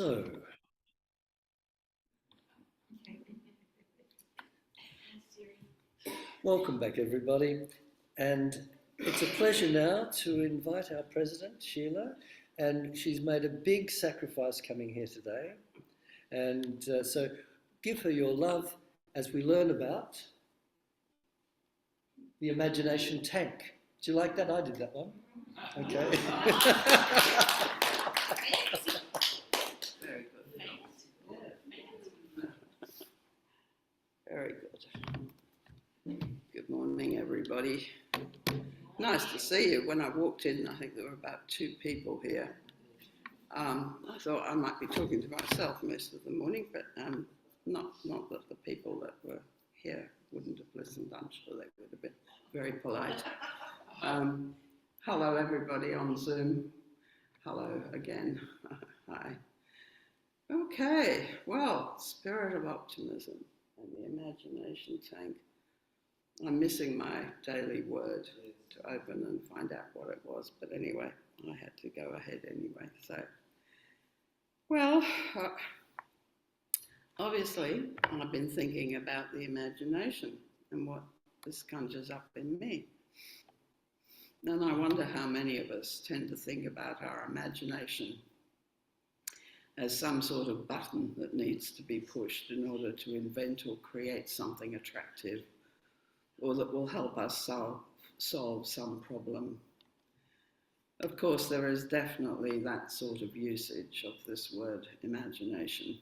So, welcome back everybody, and it's a pleasure now to invite our president, Sheila, and she's made a big sacrifice coming here today, and so give her your love as we learn about the imagination tank. Do you like that? I did that one. Okay. Very good. Very good. Good morning, everybody. Nice to see you. When I walked in, I think there were about 2 people here. I thought I might be talking to myself most of the morning, but not that the people that were here wouldn't have listened. I'm sure they would have been very polite. Hello, everybody on Zoom. Hello again. Hi. Okay, well, spirit of optimism and the imagination tank. I'm missing my daily word to open and find out what it was, but anyway, I had to go ahead anyway. So, well, obviously, I've been thinking about the imagination and what this conjures up in me. And I wonder how many of us tend to think about our imagination as some sort of button that needs to be pushed in order to invent or create something attractive or that will help us solve some problem. Of course, there is definitely that sort of usage of this word imagination,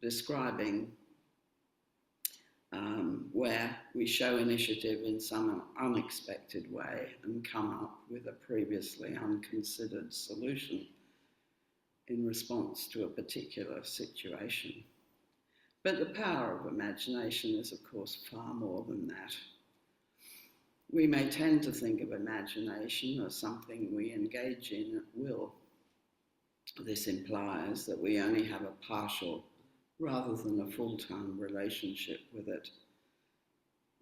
describing where we show initiative in some unexpected way and come up with a previously unconsidered solution in response to a particular situation. But the power of imagination is, of course, far more than that. We may tend to think of imagination as something we engage in at will. This implies that we only have a partial rather than a full-time relationship with it.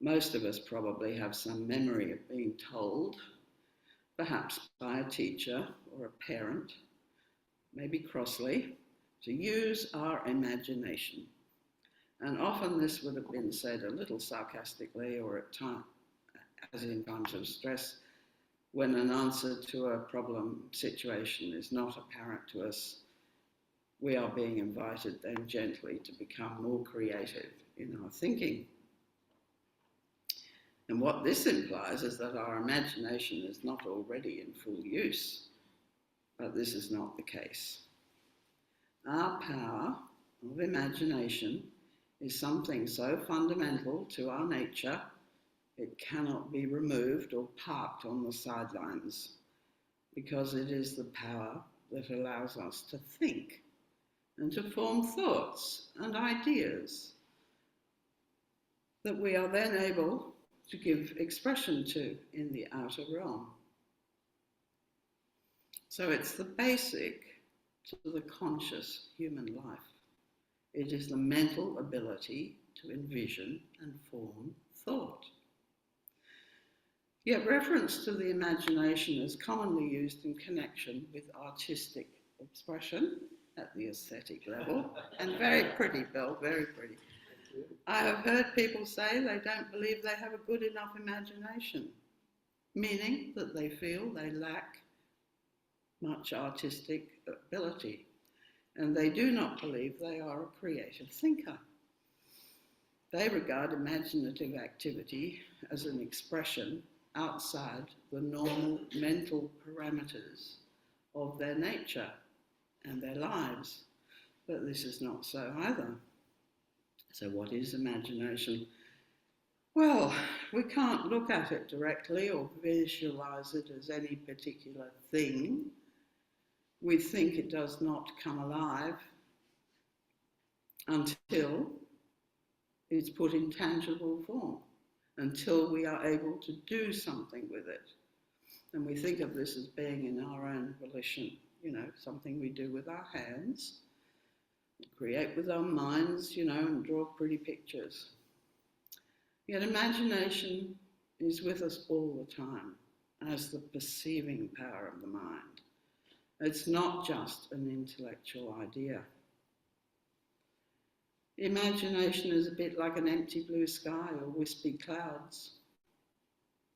Most of us probably have some memory of being told, perhaps by a teacher or a parent, maybe crossly, to use our imagination. And often this would have been said a little sarcastically or at times, as in times of stress, when an answer to a problem situation is not apparent to us. We are being invited then gently to become more creative in our thinking. And what this implies is that our imagination is not already in full use, but this is not the case. Our power of imagination is something so fundamental to our nature, it cannot be removed or parked on the sidelines, because it is the power that allows us to think and to form thoughts and ideas that we are then able to give expression to in the outer realm. So it's the basic to the conscious human life. It is the mental ability to envision and form thought. Yet reference to the imagination is commonly used in connection with artistic expression at the aesthetic level. And very pretty, Bill, very pretty. I have heard people say they don't believe they have a good enough imagination, meaning that they feel they lack much artistic ability, and they do not believe they are a creative thinker. They regard imaginative activity as an expression outside the normal mental parameters of their nature and their lives, but this is not so either. So what is imagination? Well, we can't look at it directly or visualize it as any particular thing. We think it does not come alive until it's put in tangible form, until we are able to do something with it. And we think of this as being in our own volition, something we do with our hands, create with our minds, and draw pretty pictures. Yet imagination is with us all the time as the perceiving power of the mind. It's not just an intellectual idea. Imagination is a bit like an empty blue sky or wispy clouds,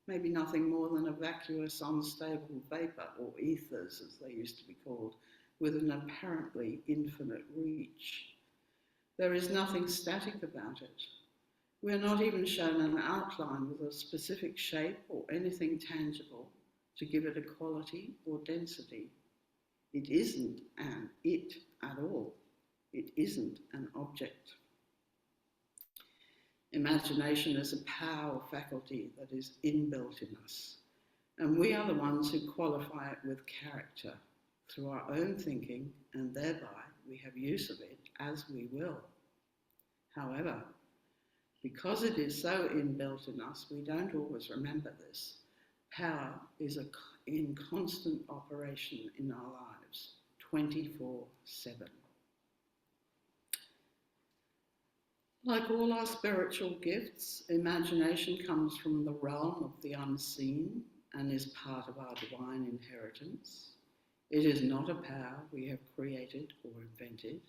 maybe nothing more than a vacuous, unstable vapour, or ethers as they used to be called, with an apparently infinite reach. There is nothing static about it. We are not even shown an outline with a specific shape or anything tangible to give it a quality or density. It isn't an it at all. It isn't an object. Imagination is a power faculty that is inbuilt in us, and we are the ones who qualify it with character through our own thinking, and thereby we have use of it as we will. However, because it is so inbuilt in us, we don't always remember this. Power is in constant operation in our lives, 24/7. Like all our spiritual gifts, imagination comes from the realm of the unseen and is part of our divine inheritance. It is not a power we have created or invented.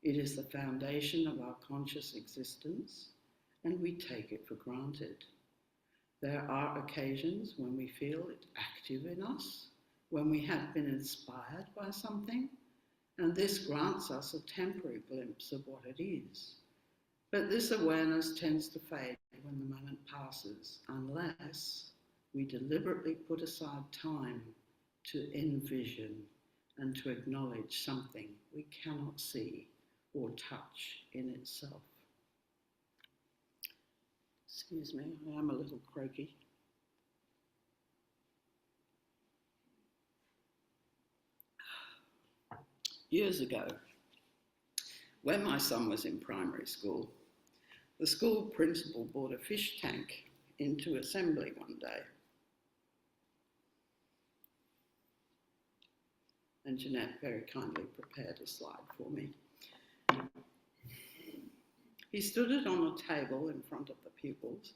It is the foundation of our conscious existence, and we take it for granted. There are occasions when we feel it active in us, when we have been inspired by something, and this grants us a temporary glimpse of what it is. But this awareness tends to fade when the moment passes, unless we deliberately put aside time to envision and to acknowledge something we cannot see or touch in itself. Excuse me, I am a little croaky. Years ago, when my son was in primary school, the school principal brought a fish tank into assembly one day. And Jeanette very kindly prepared a slide for me. He stood it on a table in front of the pupils,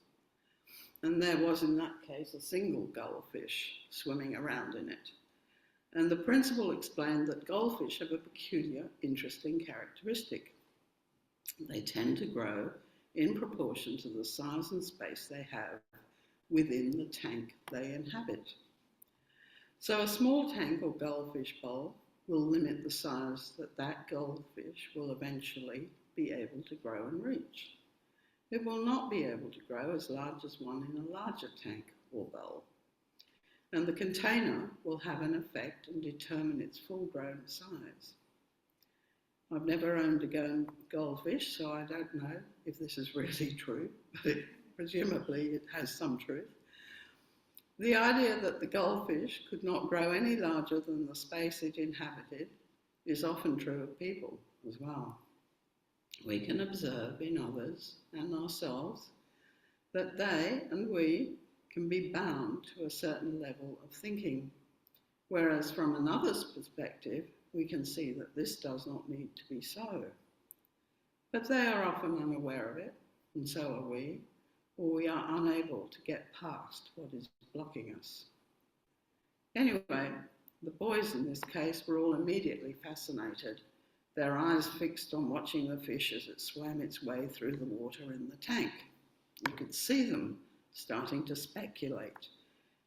and there was in that case a single goldfish swimming around in it. And the principal explained that goldfish have a peculiar, interesting characteristic. They tend to grow in proportion to the size and space they have within the tank they inhabit. So a small tank or goldfish bowl will limit the size that that goldfish will eventually be able to grow and reach. It will not be able to grow as large as one in a larger tank or bowl. And the container will have an effect and determine its full-grown size. I've never owned a goldfish, so I don't know if this is really true, but presumably it has some truth. The idea that the goldfish could not grow any larger than the space it inhabited is often true of people as well. We can observe in others and ourselves that they and we can be bound to a certain level of thinking, whereas from another's perspective, we can see that this does not need to be so. But they are often unaware of it, and so are we, or we are unable to get past what is blocking us. Anyway, the boys in this case were all immediately fascinated, their eyes fixed on watching the fish as it swam its way through the water in the tank. You could see them starting to speculate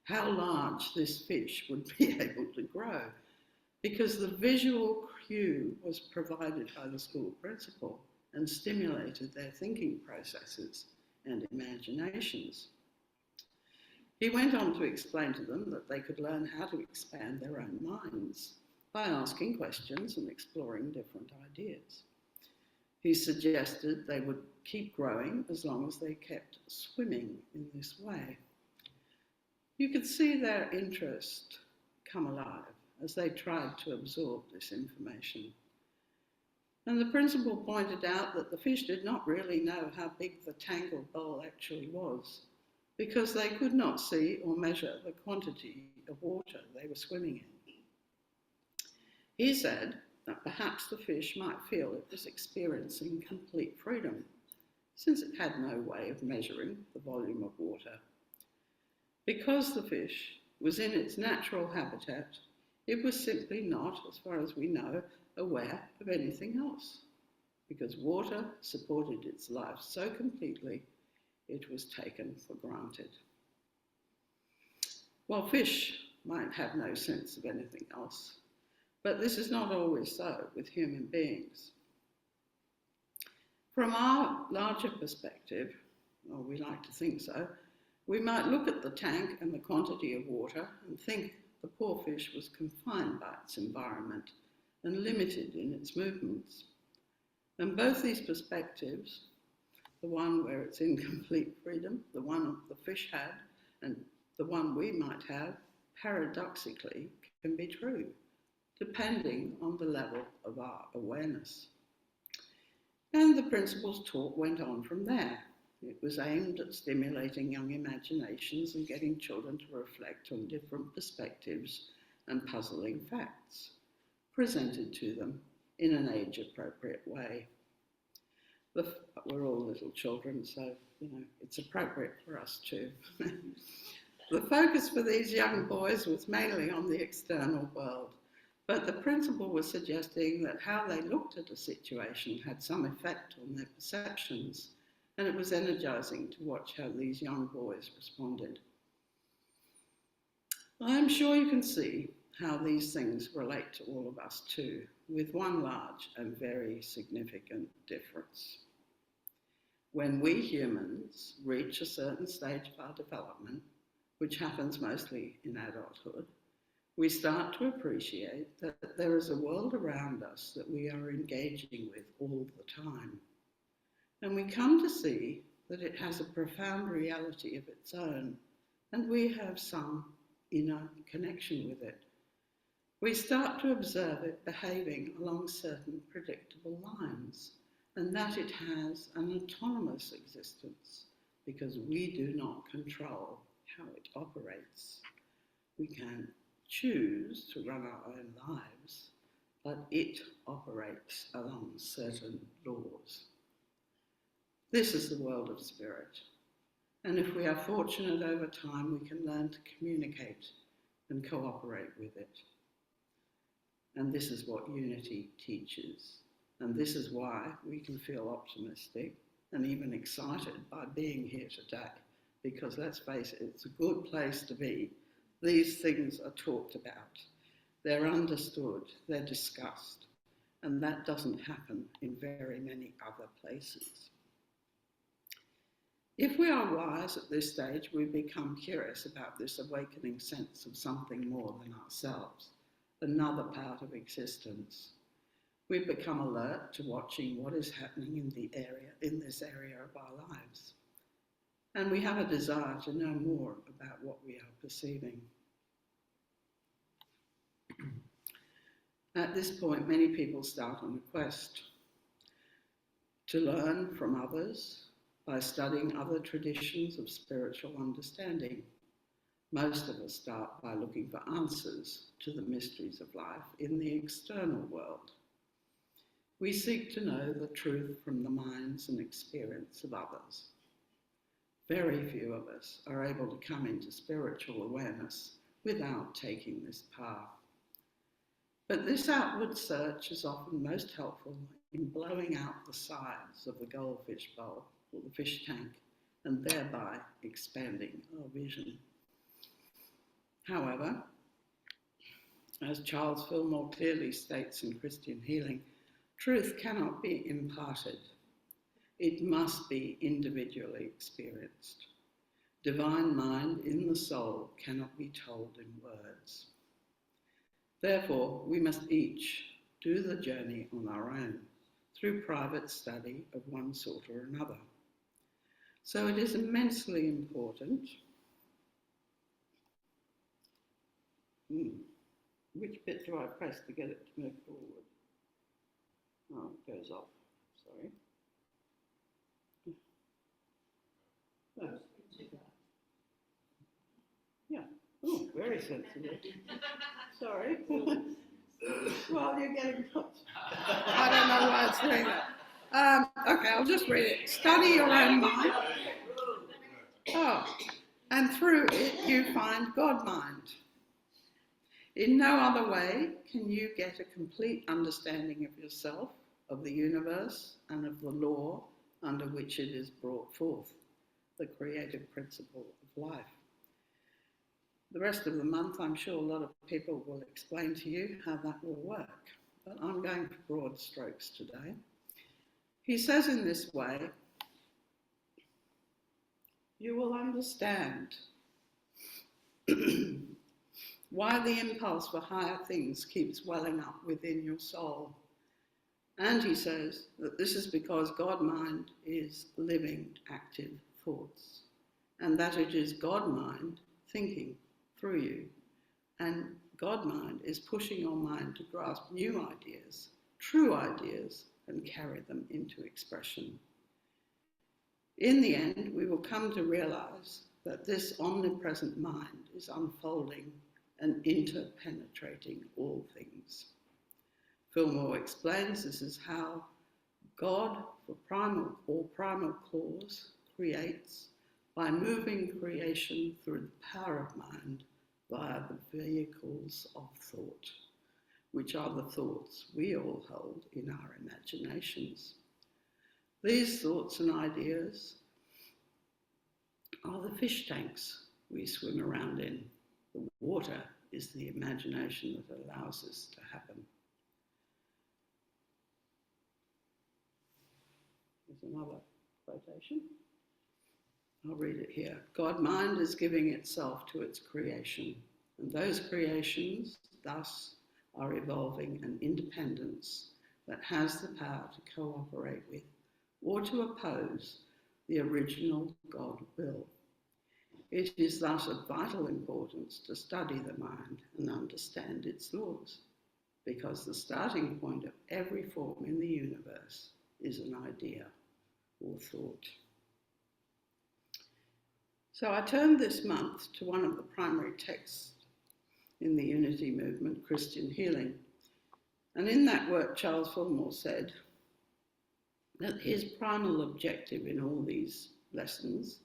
how large this fish would be able to grow, because the visual cue was provided by the school principal and stimulated their thinking processes and imaginations. He went on to explain to them that they could learn how to expand their own minds by asking questions and exploring different ideas. He suggested they would keep growing as long as they kept swimming in this way. You could see their interest come alive as they tried to absorb this information. And the principal pointed out that the fish did not really know how big the tank or bowl actually was, because they could not see or measure the quantity of water they were swimming in. He said that perhaps the fish might feel it was experiencing complete freedom, since it had no way of measuring the volume of water. Because the fish was in its natural habitat, It was simply not, as far as we know, aware of anything else, because water supported its life so completely it was taken for granted. While fish might have no sense of anything else, but this is not always so with human beings. From our larger perspective, or we like to think so, we might look at the tank and the quantity of water and think the poor fish was confined by its environment and limited in its movements. And both these perspectives, the one where it's in complete freedom, the one the fish had, and the one we might have, paradoxically can be true, depending on the level of our awareness. And the principles taught went on from there. It was aimed at stimulating young imaginations and getting children to reflect on different perspectives and puzzling facts presented to them in an age-appropriate way. We're all little children, so it's appropriate for us too. The focus for these young boys was mainly on the external world, but the principal was suggesting that how they looked at a situation had some effect on their perceptions, and it was energizing to watch how these young boys responded. I am sure you can see how these things relate to all of us too, with one large and very significant difference. When we humans reach a certain stage of our development, which happens mostly in adulthood, we start to appreciate that there is a world around us that we are engaging with all the time. And we come to see that it has a profound reality of its own, and we have some inner connection with it. We start to observe it behaving along certain predictable lines, and that it has an autonomous existence because we do not control how it operates. We can choose to run our own lives, but it operates along certain laws. This is the world of spirit, and if we are fortunate over time, we can learn to communicate and cooperate with it. And this is what unity teaches, and this is why we can feel optimistic and even excited by being here today, because let's face it, it's a good place to be. These things are talked about, they're understood, they're discussed, and that doesn't happen in very many other places. If we are wise at this stage, we become curious about this awakening sense of something more than ourselves, another part of existence. We become alert to watching what is happening in this area of our lives. And we have a desire to know more about what we are perceiving. At this point, many people start on a quest to learn from others by studying other traditions of spiritual understanding. Most of us start by looking for answers to the mysteries of life in the external world. We seek to know the truth from the minds and experience of others. Very few of us are able to come into spiritual awareness without taking this path. But this outward search is often most helpful in blowing out the sides of the goldfish bowl or the fish tank, and thereby expanding our vision. However, as Charles Fillmore clearly states in Christian Healing, truth cannot be imparted. It must be individually experienced. Divine mind in the soul cannot be told in words. Therefore, we must each do the journey on our own through private study of one sort or another. So it is immensely important. Which bit do I press to get it to move forward? Oh, it goes off. Sorry. Oh. Yeah. Oh, very sensitive. Sorry. Well, you're getting close. I don't know why it's doing that. Okay, I'll just read it. Study your own mind. Oh, and through it you find God mind. In no other way can you get a complete understanding of yourself, of the universe, and of the law under which it is brought forth, the creative principle of life. The rest of the month, I'm sure a lot of people will explain to you how that will work, but I'm going for broad strokes today. He says in this way, you will understand why the impulse for higher things keeps welling up within your soul. And he says that this is because God-mind is living, active thoughts, and that it is God-mind thinking through you. And God-mind is pushing your mind to grasp new ideas, true ideas, and carry them into expression. In the end, we will come to realize that this omnipresent mind is unfolding and interpenetrating all things. Fillmore explains this is how God, for primal cause, creates by moving creation through the power of mind via the vehicles of thought, which are the thoughts we all hold in our imaginations. These thoughts and ideas are the fish tanks we swim around in. The water is the imagination that allows this to happen. Here's another quotation. I'll read it here. God-mind is giving itself to its creation, and those creations thus are evolving an independence that has the power to cooperate with or to oppose the original God will. It is thus of vital importance to study the mind and understand its laws, because the starting point of every form in the universe is an idea or thought. So I turned this month to one of the primary texts in the Unity movement, Christian Healing. And in that work, Charles Fillmore said that his primal objective in all these lessons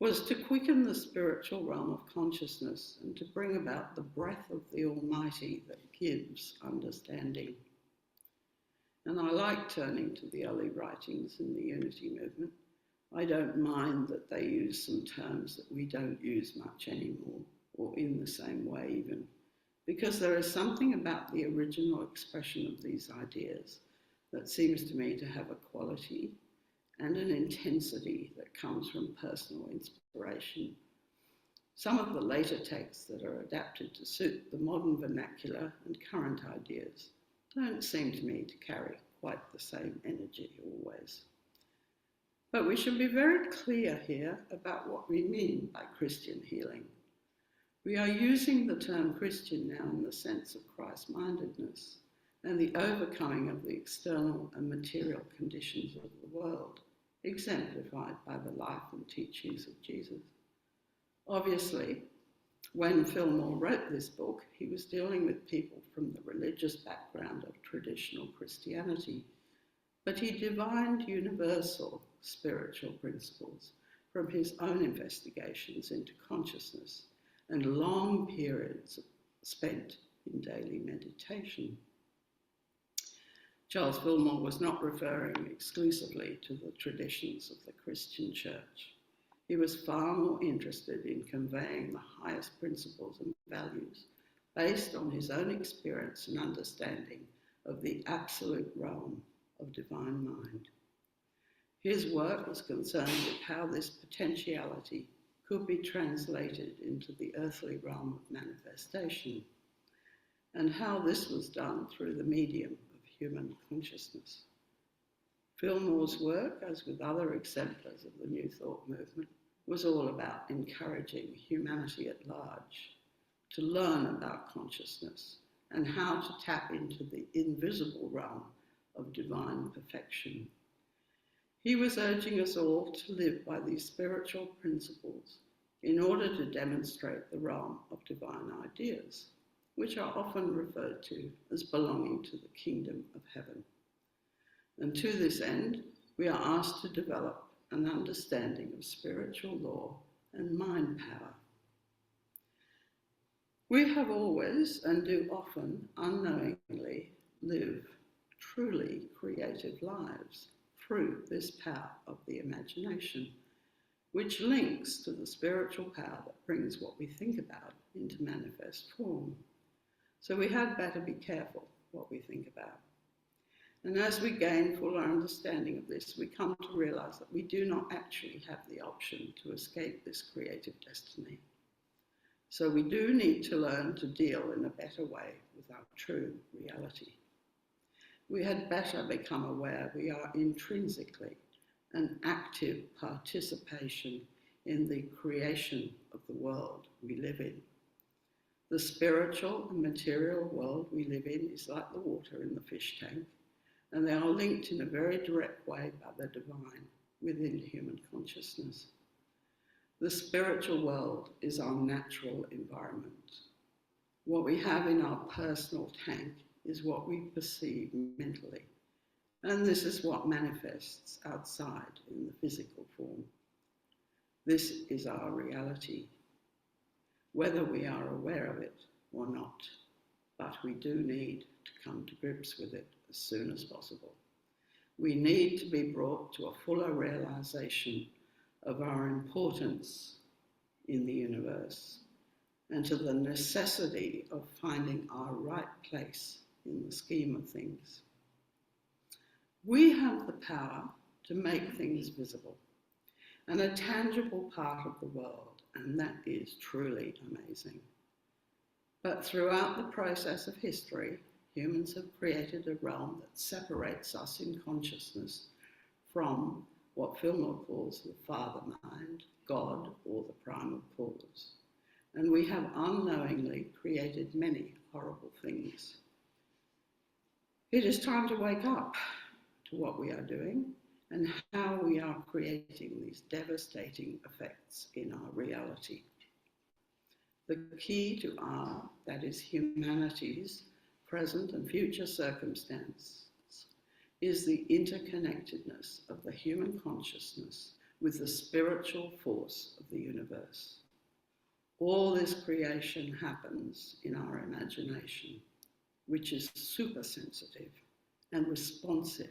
was to quicken the spiritual realm of consciousness and to bring about the breath of the Almighty that gives understanding. And I like turning to the early writings in the Unity movement. I don't mind that they use some terms that we don't use much anymore, or in the same way even, because there is something about the original expression of these ideas that seems to me to have a quality and an intensity that comes from personal inspiration. Some of the later texts that are adapted to suit the modern vernacular and current ideas don't seem to me to carry quite the same energy always. But we should be very clear here about what we mean by Christian healing. We are using the term Christian now in the sense of Christ-mindedness and the overcoming of the external and material conditions of the world, exemplified by the life and teachings of Jesus. Obviously, when Fillmore wrote this book, he was dealing with people from the religious background of traditional Christianity, but he divined universal spiritual principles from his own investigations into consciousness and long periods spent in daily meditation. Charles Fillmore was not referring exclusively to the traditions of the Christian Church. He was far more interested in conveying the highest principles and values based on his own experience and understanding of the absolute realm of divine mind. His work was concerned with how this potentiality could be translated into the earthly realm of manifestation, and how this was done through the medium of human consciousness. Fillmore's work, as with other exemplars of the New Thought movement, was all about encouraging humanity at large to learn about consciousness and how to tap into the invisible realm of divine perfection. He was urging us all to live by these spiritual principles in order to demonstrate the realm of divine ideas, which are often referred to as belonging to the kingdom of heaven. And to this end, we are asked to develop an understanding of spiritual law and mind power. We have always, and do often, unknowingly live truly creative lives through this power of the imagination, which links to the spiritual power that brings what we think about into manifest form. So we had better be careful what we think about. And as we gain fuller understanding of this, we come to realize that we do not actually have the option to escape this creative destiny. So we do need to learn to deal in a better way with our true reality. We had better become aware we are intrinsically an active participation in the creation of the world we live in. The spiritual and material world we live in is like the water in the fish tank, and they are linked in a very direct way by the divine within human consciousness. The spiritual world is our natural environment. What we have in our personal tank is what we perceive mentally, and this is what manifests outside in the physical form. This is our reality, whether we are aware of it or not, but we do need to come to grips with it as soon as possible. We need to be brought to a fuller realization of our importance in the universe and to the necessity of finding our right place in the scheme of things. We have the power to make things visible and a tangible part of the world, and that is truly amazing. But throughout the process of history, humans have created a realm that separates us in consciousness from what Fillmore calls the father mind, God, or the primal cause. And we have unknowingly created many horrible things. It is time to wake up to what we are doing and how we are creating these devastating effects in our reality. The key to our, that is humanity's, present and future circumstance is the interconnectedness of the human consciousness with the spiritual force of the universe. All this creation happens in our imagination, which is super sensitive and responsive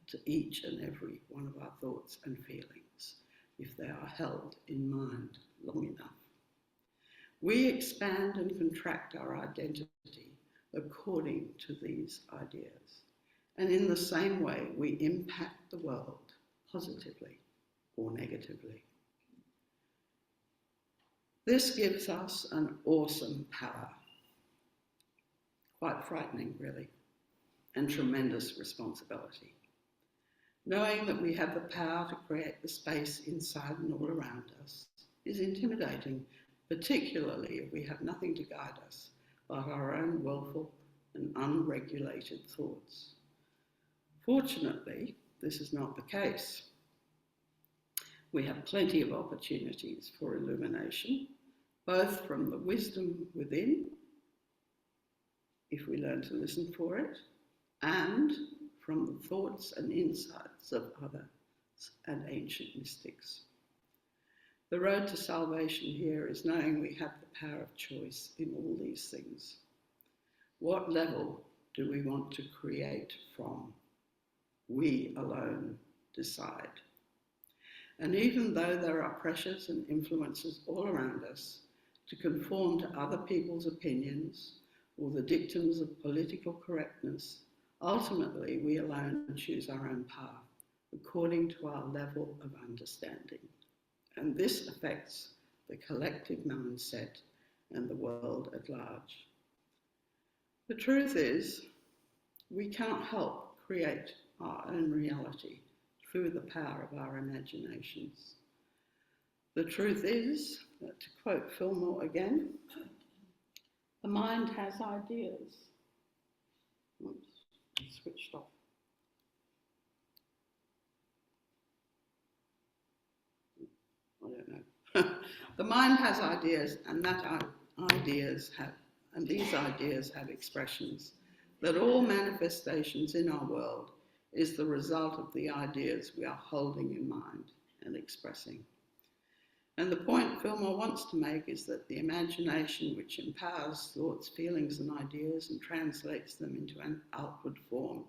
to each and every one of our thoughts and feelings, if they are held in mind long enough. We expand and contract our identity according to these ideas. And in the same way, we impact the world positively or negatively. This gives us an awesome power, quite frightening really, and tremendous responsibility. Knowing that we have the power to create the space inside and all around us is intimidating, particularly if we have nothing to guide us but our own willful and unregulated thoughts. Fortunately, this is not the case. We have plenty of opportunities for illumination, both from the wisdom within, if we learn to listen for it, and from the thoughts and insights of others and ancient mystics. The road to salvation here is knowing we have the power of choice in all these things. What level do we want to create from? We alone decide. And even though there are pressures and influences all around us to conform to other people's opinions or the dictums of political correctness, ultimately we alone choose our own path according to our level of understanding. And this affects the collective mindset and the world at large. The truth is, we can't help create our own reality through the power of our imaginations. The truth is, to quote Fillmore again, the mind has ideas. Oops, it's switched off. I don't know. The mind has ideas, and these ideas have expressions. That all manifestations in our world is the result of the ideas we are holding in mind and expressing. And the point Fillmore wants to make is that the imagination, which empowers thoughts, feelings, and ideas and translates them into an outward form,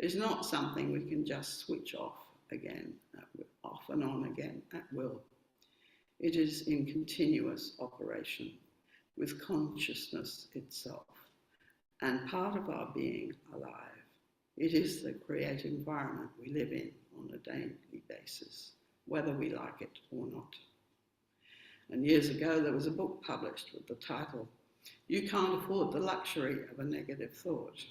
is not something we can just switch off and on again at will. It is in continuous operation with consciousness itself and part of our being alive. It is the creative environment we live in on a daily basis, whether we like it or not. And years ago, there was a book published with the title, "You Can't Afford the Luxury of a Negative Thought."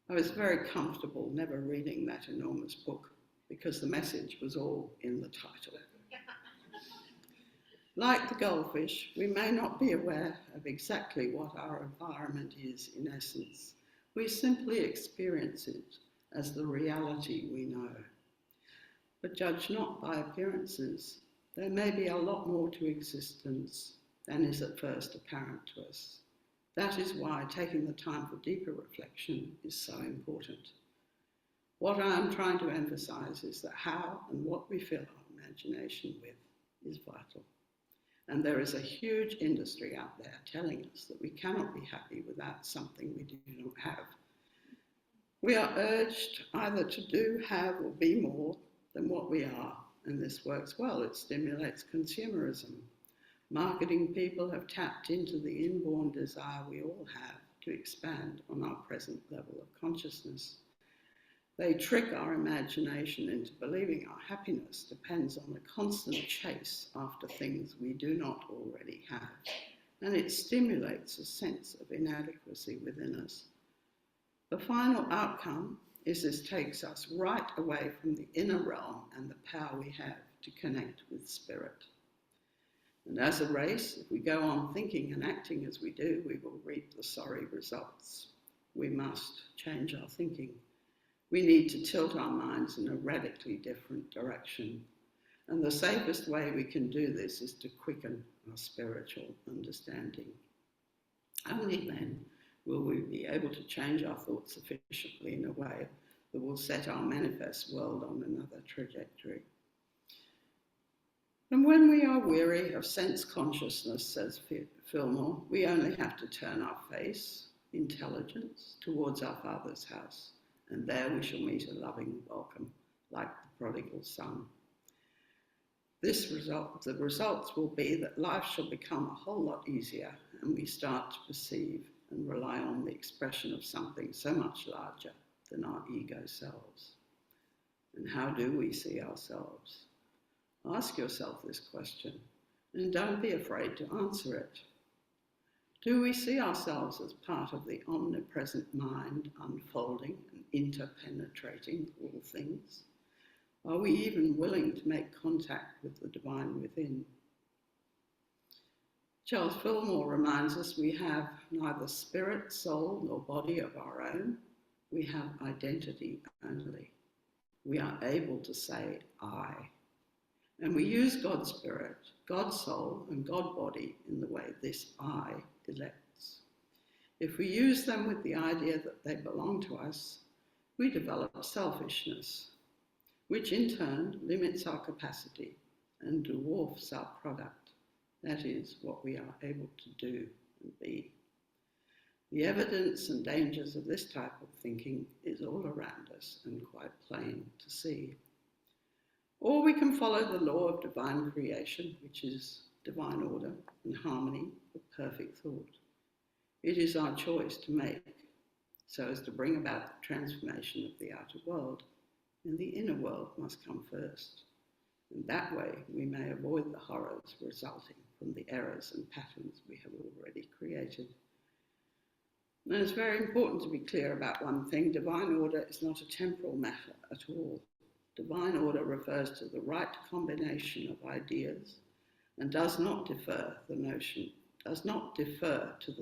I was very comfortable never reading that enormous book because the message was all in the title. Like the goldfish, we may not be aware of exactly what our environment is in essence. We simply experience it as the reality we know. But judge not by appearances. There may be a lot more to existence than is at first apparent to us. That is why taking the time for deeper reflection is so important. What I am trying to emphasize is that how and what we fill our imagination with is vital. And there is a huge industry out there telling us that we cannot be happy without something we do not have. We are urged either to do, have, or be more than what we are, and this works well. It stimulates consumerism. Marketing people have tapped into the inborn desire we all have to expand on our present level of consciousness. They trick our imagination into believing our happiness depends on the constant chase after things we do not already have, and it stimulates a sense of inadequacy within us. The final outcome is this takes us right away from the inner realm and the power we have to connect with spirit. And as a race, if we go on thinking and acting as we do, we will reap the sorry results. We must change our thinking. We need to tilt our minds in a radically different direction. And the safest way we can do this is to quicken our spiritual understanding. Only then will we be able to change our thoughts sufficiently in a way that will set our manifest world on another trajectory. And when we are weary of sense consciousness, says Fillmore, we only have to turn our face, intelligence, towards our Father's house, and there we shall meet a loving welcome, like the prodigal son. The results will be that life shall become a whole lot easier, and we start to perceive and rely on the expression of something so much larger than our ego selves. And how do we see ourselves? Ask yourself this question, and don't be afraid to answer it. Do we see ourselves as part of the omnipresent mind unfolding and interpenetrating all things? Are we even willing to make contact with the divine within? Charles Fillmore reminds us we have neither spirit, soul, nor body of our own. We have identity only. We are able to say, I. And we use God's spirit, God's soul, and God body in the way this I elects. If we use them with the idea that they belong to us, we develop selfishness, which in turn limits our capacity and dwarfs our product. That is what we are able to do and be. The evidence and dangers of this type of thinking is all around us and quite plain to see. Or we can follow the law of divine creation, which is divine order and harmony of perfect thought. It is our choice to make so as to bring about the transformation of the outer world, and the inner world must come first. And that way we may avoid the horrors resulting from the errors and patterns we have already created. And it's very important to be clear about one thing. Divine order is not a temporal matter at all. Divine order refers to the right combination of ideas and does not defer to the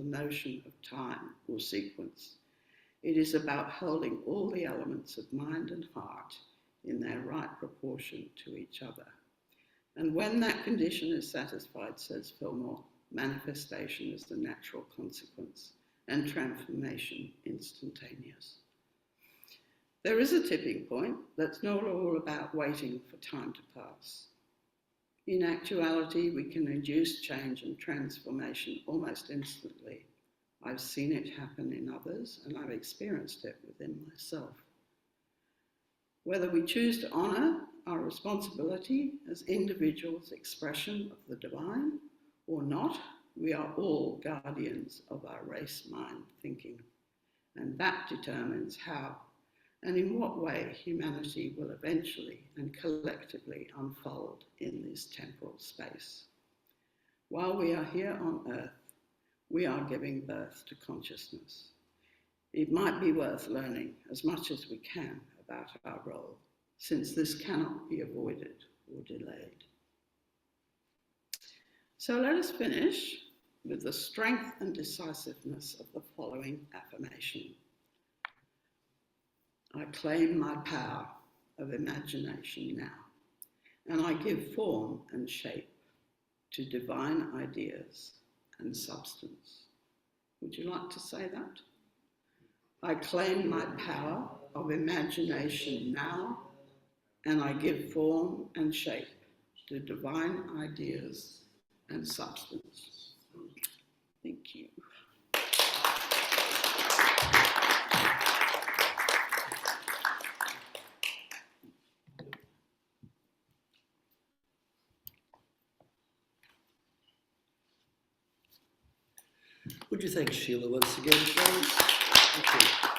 notion of time or sequence. It is about holding all the elements of mind and heart in their right proportion to each other. And when that condition is satisfied, says Fillmore, manifestation is the natural consequence and transformation instantaneous. There is a tipping point that's not all about waiting for time to pass. In actuality, we can induce change and transformation almost instantly. I've seen it happen in others, and I've experienced it within myself. Whether we choose to honour our responsibility as individuals' expression of the divine or not, we are all guardians of our race mind thinking, and that determines how and in what way humanity will eventually and collectively unfold in this temporal space. While we are here on Earth, we are giving birth to consciousness. It might be worth learning as much as we can about our role, since this cannot be avoided or delayed. So let us finish with the strength and decisiveness of the following affirmation. I claim my power of imagination now, and I give form and shape to divine ideas and substance. Would you like to say that? I claim my power of imagination now, and I give form and shape to divine ideas and substance. Thank you. Would you thank Sheila once again, please? Thank you.